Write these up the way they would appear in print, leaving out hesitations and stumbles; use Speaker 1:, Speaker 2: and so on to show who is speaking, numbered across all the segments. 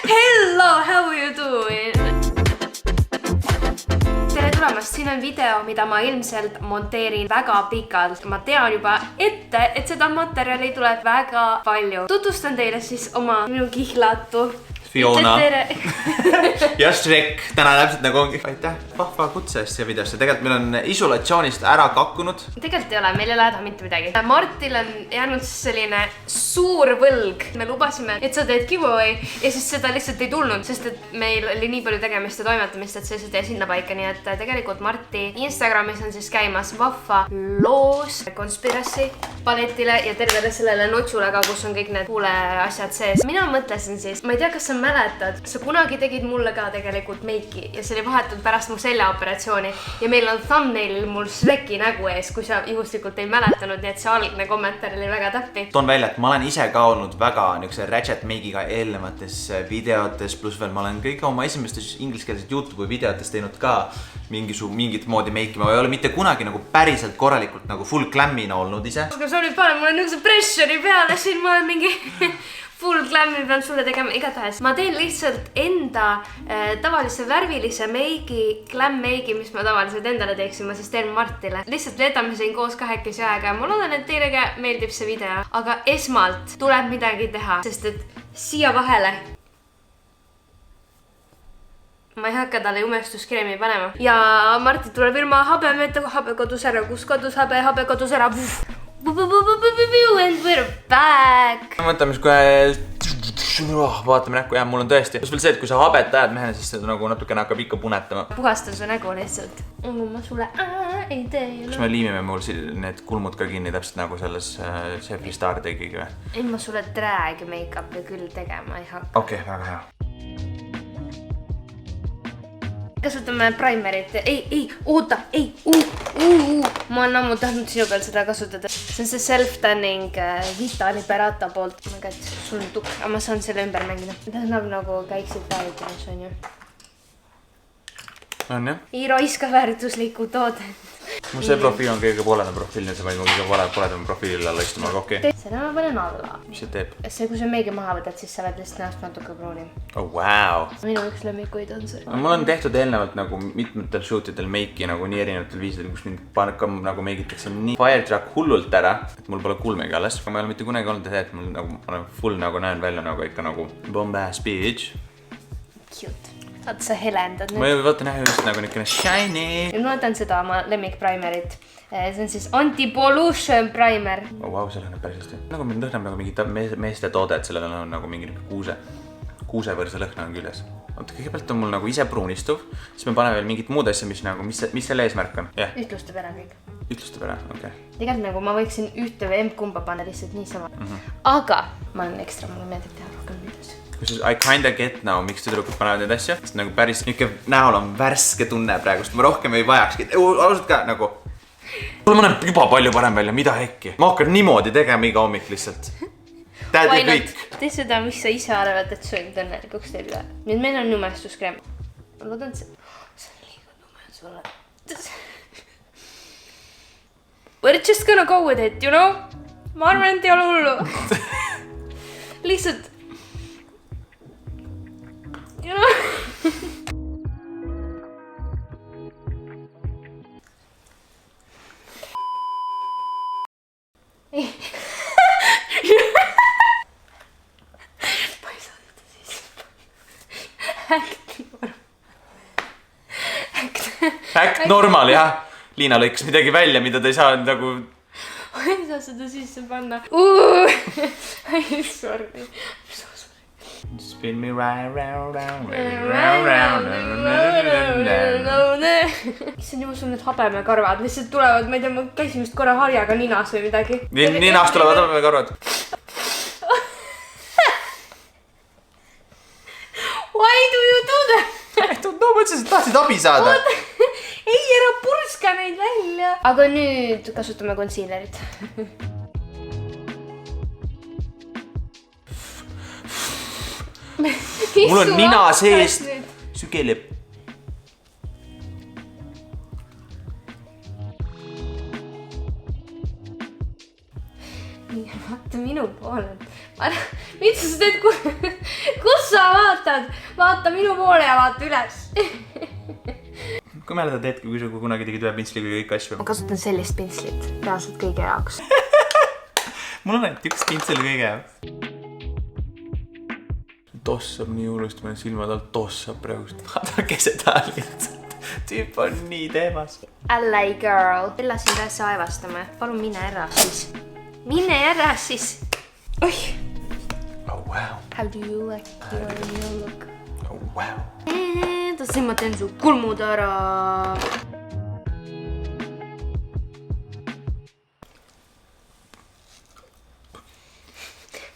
Speaker 1: Hello, how are you doing? Tere tulemast, siin on video, mida ma ilmselt monteerin väga pikalt. Ma tean juba ette, et seda materjali tuleb väga palju. Tutvustan teile siis minu kihlatu.
Speaker 2: Fiona ja Shrek, täna täpselt nagu ongi. Aitäh vahva kutse eest siia videosse. Tegelikult meil on isolatsioonist ära kakkunud.
Speaker 1: Tegelikult ei ole, meil ei ole häda mitte midagi. Martil on jäänud selline suur võlg. Me lubasime, et sa teed giveaway ja siis seda lihtsalt ei tulnud, sest et meil oli nii palju tegemist ja toimetamist, et see jäi sinna paika. Nii et tegelikult Marti Instagramis on siis käimas vahva loos Conspiracy paletile ja tervele sellele notsule ka, kus on kõik need kuule asjad sees. Mina mõtlesin siis, ma ei tea, kas sa mäletad, sa kunagi tegid mulle ka tegelikult meiki ja see oli vahetult pärast mu seljaoperatsiooni ja meil on thumbnailil mul Shreki nägu ees, kui sa juhuslikult ei mäletanud, nii et see algne kommentaar oli väga täppi.
Speaker 2: Toon välja, et ma olen ise ka olnud väga niukse ratchet meigiga eelnevates videotes, pluss veel ma olen kõik oma esimestes ingliskeelset YouTube'i videotes teinud ka mingit moodi meiki. Ma ei ole mitte kunagi nagu päriselt korralikult nagu full glammina olnud ise.
Speaker 1: Sa olid pane mulle niukse pressuri peale, siin ma olen mingi full glammi pean sulle tegema igatahes. Ma teen lihtsalt enda tavalise värvilise meigi, glam meigi, mis ma tavaliselt endale teeksin, ma siis teen Martile. Lihtsalt veedame siin koos kahekesi aega ja ma loodan, et teile ka meeldib see video. Aga esmalt tuleb midagi teha, sest et siia vahele ma ei hakka talle umestuskreemi panema. Ja Marti tuleb ilma habemeta, habe kodus ära, kus kodus habe kodus ära. And we're back.
Speaker 2: Mõtleme siis kohe vaatame näkku ja mul on tõesti. Kus veel see, et kui sa habet ajad mehena, siis seda nagu natukene hakkab ikka punetama.
Speaker 1: Puhastan su nägu lihtsalt. Ma sulle ei tee.
Speaker 2: Kas me liimime mul need kulmud ka kinni täpselt nagu selles Jeffree Star tegigi või?
Speaker 1: Ei, ma sulle drag make-upi küll tegema ei hakka.
Speaker 2: Okei, väga hea.
Speaker 1: Kasutame primerit. Oota, ma olen ammu tahtnud sinu peal seda kasutada. See on see self-tanning Vita Liberata poolt. Sul on tukk, aga ma saan selle ümber mängida. Ta annab nagu käiksid vääritamas, on ju.
Speaker 2: On jah?
Speaker 1: Ei raiska väärtuslikku toodet.
Speaker 2: Mu see profiil on kõige poolena profiil, nii et sa võid mu kõige poledama profiilile alla istuma, aga okei.
Speaker 1: Seda ma panen alla.
Speaker 2: Mis see teeb?
Speaker 1: See, kui sa meigi maha võtad, siis sa oled lihtsalt näost natuke pruunim.
Speaker 2: Oh, wow!
Speaker 1: Minu üks lemmikuid on see.
Speaker 2: Mul on tehtud eelnevalt nagu mitmetel shootidel meiki nagu nii erinevatel viisidel, kus mind nagu meigitakse nii firetruck hullult ära, et mul pole kulmegi alles. Ma ei ole mitte kunagi olnud see, et mul nagu full nagu näen välja nagu ikka nagu bomb-ass bitch.
Speaker 1: Cute. Vaata, sa helendad nüüd.
Speaker 2: Ma ei vaata näha just nagu niisugune shiny.
Speaker 1: Ma võtan seda oma lemmikprimerit. See on siis Anti-Pollution primer.
Speaker 2: Oh, wow, see lõhnab päris hästi. Nagu meil lõhnab nagu mingi meeste toode, et sellel on nagu mingi kuusevõrse lõhna on küljes. Oota, kõigepealt on mul nagu ise pruunistuv, siis me paneme veel mingit muud asja, mis selle eesmärk on.
Speaker 1: Ütlustab ära kõik.
Speaker 2: Ütlustab ära, okei.
Speaker 1: Tegelikult nagu ma võiksin ühte või kumba panna lihtsalt niisama. Aga ma olen ekstra, mulle meeldib teha rohkem videos.
Speaker 2: Kusjuures I kinda get now, miks tüdrukud panevad neid asja. Sest nagu päris niisugune näol on värske tunne praegust. Ma rohkem ei vajakski. Ausalt ka nagu. Mul näeb juba palju parem välja, mida hekki. Ma hakkan niimoodi tegema iga hommik lihtsalt. Tädi kõik.
Speaker 1: Tee seda, mis sa ise arvad, et see on õnnelikuks teil üle. Nüüd meil on umestuskreem. Ma loodan, et see on liiga tume sulle. We're just gonna go with it, you know? Ma arvan, et ei ole hullu. Lihtsalt
Speaker 2: Act normal, jah. Liina lõikas midagi välja, mida ta ei saa nagu...
Speaker 1: Ma ei saa seda sisse panna. Sorry.
Speaker 2: Spin me right round.
Speaker 1: Issand juba sul need habemekarvad lihtsalt tulevad, ma ei tea, ma käisin vist korra harjaga ninas või midagi.
Speaker 2: Ninast tulevad habemekarvad.
Speaker 1: Why do you do that?
Speaker 2: I don't know, mõtlesin, et tahtsid abi saada.
Speaker 1: Ei, ära purska neid välja. Aga nüüd kasutame concealerit.
Speaker 2: Mul on nina seest sügeleb.
Speaker 1: Vaata minu poole. Mida sa teed? Kus sa vaatad? Vaata minu poole ja vaata üles.
Speaker 2: Kui mäletad hetke, kui sa kunagi tegid ühe pintsliga kõik asju?
Speaker 1: Ma kasutan sellist pintslit. Reaalselt kõige jaoks.
Speaker 2: Mul on ainult üks pintsel kõige jaoks. Tossab nii hullust, ma silmad alt tossab praegust. Vaadake seda lihtsalt. Tüüp on nii teemas.
Speaker 1: Allai girl. Bella siin pääse aevastama. Palun mine ära siis. Mine ära siis. Oih.
Speaker 2: Oh wow.
Speaker 1: How do you like your new look?
Speaker 2: Oh wow.
Speaker 1: Tahtsin ma teen su kulmud ära.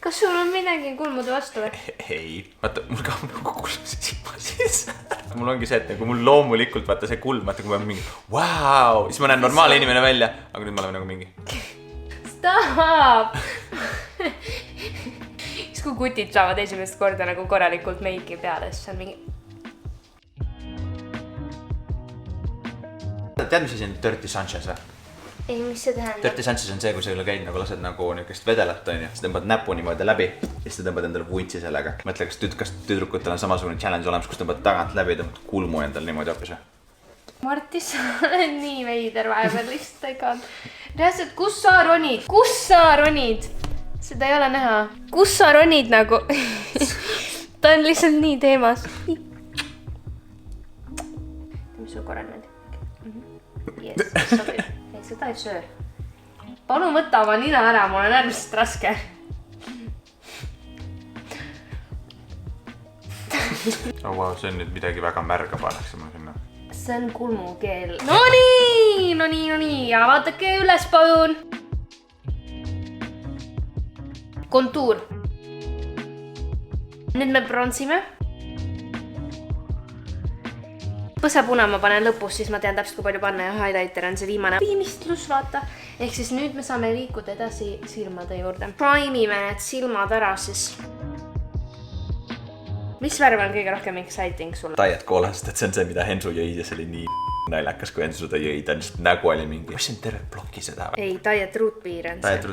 Speaker 1: Kas sul on midagi kulmude vastu või?
Speaker 2: Ei. Vaata, mul ka kulm silma siis. Mul ongi see, et nagu mul loomulikult vaata see kulm, vaata kui ma mingi wow. Siis ma näen normaalne inimene välja, aga nüüd ma olen nagu mingi
Speaker 1: Stop! Siis kui kutid saavad esimest korda nagu korralikult meiki peale, siis on mingi
Speaker 2: Tead, mis asi on Dirty Sanchez või?
Speaker 1: Ei, mis see tähendab?
Speaker 2: Dirty Sanchez on see, kui sa üle käid nagu lased nagu niukest vedelat, on ju. Sa tõmbad näpu niimoodi läbi ja siis sa tõmbad endale vuntsi sellega. Mõtle, kas tüdrukutel on samasugune challenge olemas, kus tõmbad tagant läbi ja tõmbad kulmu endale niimoodi hoopis või?
Speaker 1: Martis, sa oled nii veider vahepeal lihtsalt ega. Reaalselt, kus sa ronid? Kus sa ronid? Seda ei ole näha. Kus sa ronid nagu? Ta on lihtsalt nii teemas. Teeme su korra niimoodi. Yes, sobib. Ei, seda ei söö. Palun võta oma nina ära, mul on äärmiselt raske.
Speaker 2: Oh wow, see on nüüd midagi väga märga pannakse ma sinna.
Speaker 1: See on kulmukeel. No nii. Ja vaatake üles, palun. Kontuur. Nüüd me bronsime. Põsepuna ma panen lõpus, siis ma tean täpselt, kui palju panna ja highlighter on see viimane piimistlus, vaata. Ehk siis nüüd me saame liikuda edasi silmade juurde. Primime need silmad ära siis. Mis värv on kõige rohkem exciting sulle?
Speaker 2: Diet Cola, sest et see on see, mida Hensu jõi ja see oli nii naljakas, kui Hensu ta jõi. Ta lihtsalt nägu oli mingi. Mis see on terve ploki seda või?
Speaker 1: Ei, Diet Root Beer on see.
Speaker 2: Diet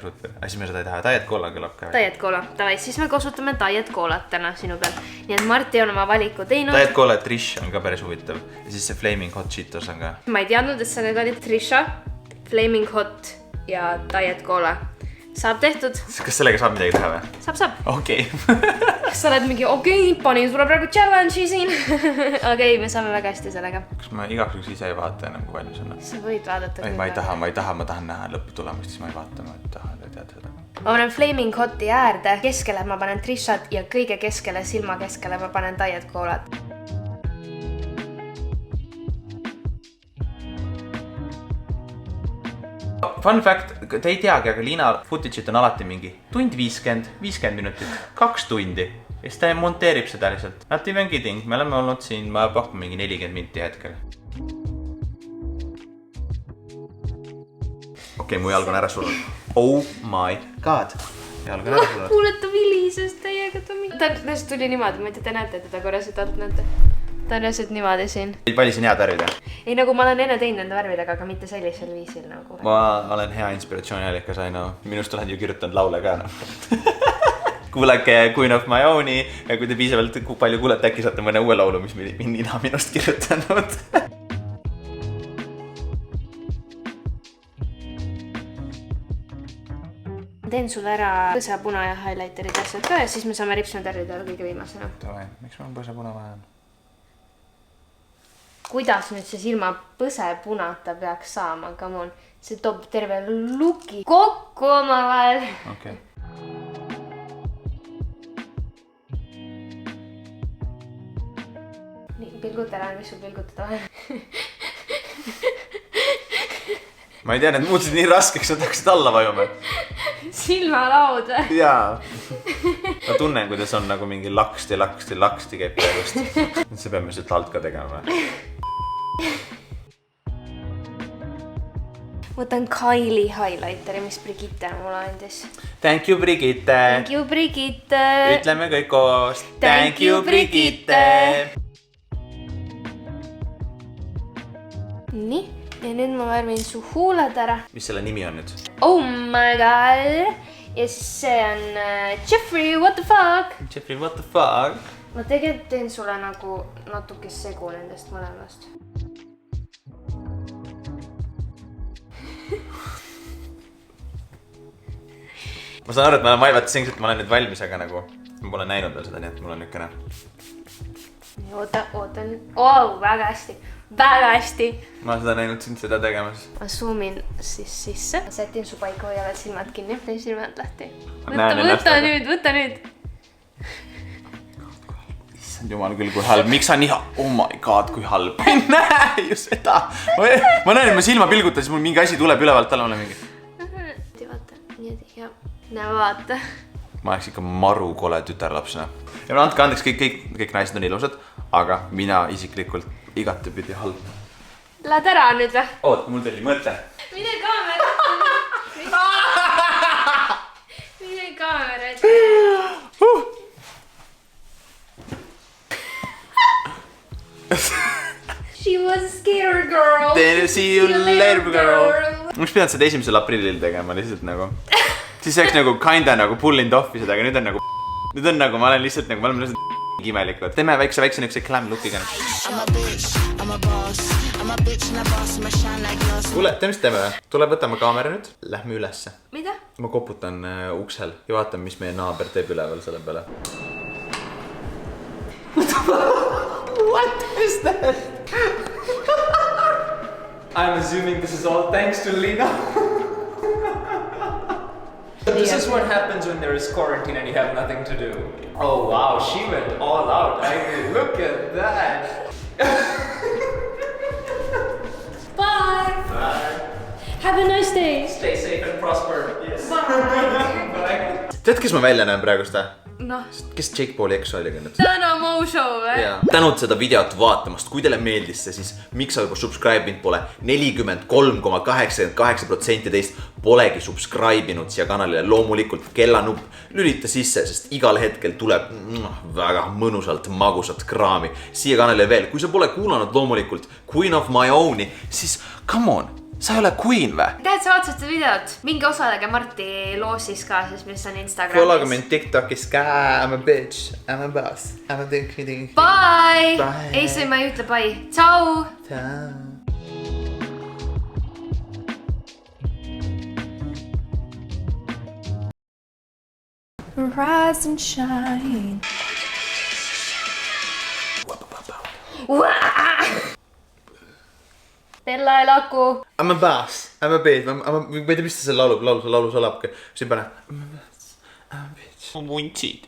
Speaker 2: Root Beer. Siis me seda ei taha. Diet Cola küll okei.
Speaker 1: Diet Cola. Tavai, siis me kasutame Diet Colat täna sinu peal. Nii et Marti on oma valiku teinud.
Speaker 2: Diet Cola Trish on ka päris huvitav. Ja siis see Flaming Hot Cheetos on ka.
Speaker 1: Ma ei teadnud, et see nüüd oli Trisha, Flaming Hot ja Diet Cola. Saab tehtud.
Speaker 2: Kas sellega saab midagi teha või?
Speaker 1: Saab.
Speaker 2: Okei.
Speaker 1: Kas sa oled mingi panin sulle praegu challenge'i siin? Okei, me saame väga hästi sellega.
Speaker 2: Kas ma igaks juhuks ise ei vaata enam, kui valmis on?
Speaker 1: Sa võid vaadata.
Speaker 2: Ei, ma tahan näha lõputulemust, siis ma ei vaata, ma tahan teada seda.
Speaker 1: Ma panen Flaming Hoti äärde, keskele ma panen Trishat ja kõige keskele, silma keskele ma panen Diet Colat.
Speaker 2: Fun fact, te ei teagi, aga Liina footage'it on alati mingi tund 50 minutit, 2 tundi. Ja siis ta monteerib seda lihtsalt. Not even kidding, me oleme olnud siin, ma pakun mingi 40 minti hetkel. Okei, mu jalg on ära surnud. Oh my god. Jalg on ära surnud.
Speaker 1: Kuule, ta vilises täiega. Ta tuli niimoodi, ma ei tea, te näete teda korra siit alt, näete. Ta on jäselt niimoodi siin.
Speaker 2: Valisin head värvid.
Speaker 1: Ei, nagu ma olen enne teinud enda värvidega, aga mitte sellisel viisil nagu.
Speaker 2: Ma olen hea inspiratsiooniallikas, aina. Minust olen ju kirjutanud laule ka. Kuulake Queen of My Own'i ja kui te piisavalt palju kuulete, äkki saate mõne uue laulu, mis Nina minust kirjutanud.
Speaker 1: Teen sulle ära põsepuna ja highlighterid asjad ka ja siis me saame ripsmetärrida kõige viimasena.
Speaker 2: Miks mul põsepuna vaja on?
Speaker 1: Kuidas nüüd see silma põsepunata peaks saama? Come on, see toob terve looki kokku omavahel.
Speaker 2: Okei.
Speaker 1: Nii, pilguta ära, mis sul pilgutada vahel.
Speaker 2: Ma ei tea, need muutusid nii raskeks, nad hakkasid alla vajuma.
Speaker 1: Silmalaud või?
Speaker 2: Jaa. Ma tunnen, kuidas on nagu mingi laksti käib praegust. See peame sealt alt ka tegema.
Speaker 1: Võtan Kylie highlighteri, mis Brigitte mulle andis.
Speaker 2: Thank you, Brigitte.
Speaker 1: Thank you, Brigitte.
Speaker 2: Ütleme kõik koos. Thank you, Brigitte.
Speaker 1: Nii, ja nüüd ma värvin su huuled ära.
Speaker 2: mis selle nimi on nüüd?
Speaker 1: Oh my god. Ja siis see on Jeffrey, what the fuck?
Speaker 2: Jeffrey, what the fuck?
Speaker 1: Ma tegelikult teen sulle nagu natuke segu nendest mõlemast.
Speaker 2: ma saan aru, et ma vaatasin, et ma olen nüüd valmis, aga nagu ma pole näinud veel seda, nii et mul on niukene.
Speaker 1: Oota nüüd. Oh, väga hästi. Väga hästi.
Speaker 2: Ma olen seda näinud sind seda tegemas.
Speaker 1: Ma zoomin siis sisse. Sätin su paiku, hoiavad silmad kinni. Tee silmad lahti. Võta nüüd.
Speaker 2: Issand jumal küll, kui halb. Miks sa nii oh my god, kui halb. Ei näe ju seda. Ma näen, et ma silma pilgutan, siis mul mingi asi tuleb ülevalt alla. Ma olen mingi.
Speaker 1: Vaata, niimoodi, ja. Näe, vaata.
Speaker 2: Ma oleks ikka maru kole tütarlapsena. Ja andke andeks, kõik naised on ilusad, aga mina isiklikult igatepidi halb.
Speaker 1: Lähed ära nüüd või?
Speaker 2: Oot, mul tuli mõte.
Speaker 1: Mine kaamera ette. She was a scared girl.
Speaker 2: See you later, girl. Ma oleks pidanud seda 1. aprillil tegema lihtsalt nagu. Siis oleks nagu kinda nagu pullinud offi seda, aga nüüd on nagu ma olen lihtsalt nagu, ma olen lihtsalt imelikud. Teeme väikse niukse glam lookiga. Kuule, teeme mis teeme? Tule võtame kaamera nüüd, lähme ülesse.
Speaker 1: Mida?
Speaker 2: Ma koputan uksel ja vaatan, mis meie naaber teeb üleval selle peale. What is that?
Speaker 3: I'm assuming this is all thanks to Lena. This is what happens when there is quarantine and you have nothing to do. Oh wow, she went all out. I mean, look at that.
Speaker 1: Bye.
Speaker 3: Bye.
Speaker 1: Have a nice day.
Speaker 3: Stay safe and prosper. Yes.
Speaker 1: Bye.
Speaker 3: Bye.
Speaker 2: Tead, kes ma välja näen praegust?
Speaker 1: Noh.
Speaker 2: Kes Jake Pauli eks oli nüüd?
Speaker 1: Täna Mo Show või?
Speaker 2: Tänud seda videot vaatamast, kui teile meeldis see, siis miks sa juba subscribe inud pole? 43,88% teist polegi subscribe inud siia kanalile. Loomulikult kellanupp lülita sisse, sest igal hetkel tuleb väga mõnusalt magusat kraami siia kanalile veel. Kui sa pole kuulanud loomulikult Queen of My Own'i, siis come on. Sa ei ole queen või?
Speaker 1: Tähed, sa vaatasid seda videot? Mingi osalege Marti loosis ka, siis mis on Instagramis.
Speaker 2: Follow mind TikTokis ka. I'm a bitch. I'm a boss. I'm a dinky.
Speaker 1: Bye!
Speaker 2: Bye.
Speaker 1: Ei, see ma ei ütle bye. Ciao!
Speaker 2: Ciao.
Speaker 1: Rise and shine. Bella ei laku.
Speaker 2: I'm a boss. I'm a bitch. Ma ei tea, mis ta seal laulus olabki. Siin pane. I'm a bitch. I'm a bitch. I'm vuntsid.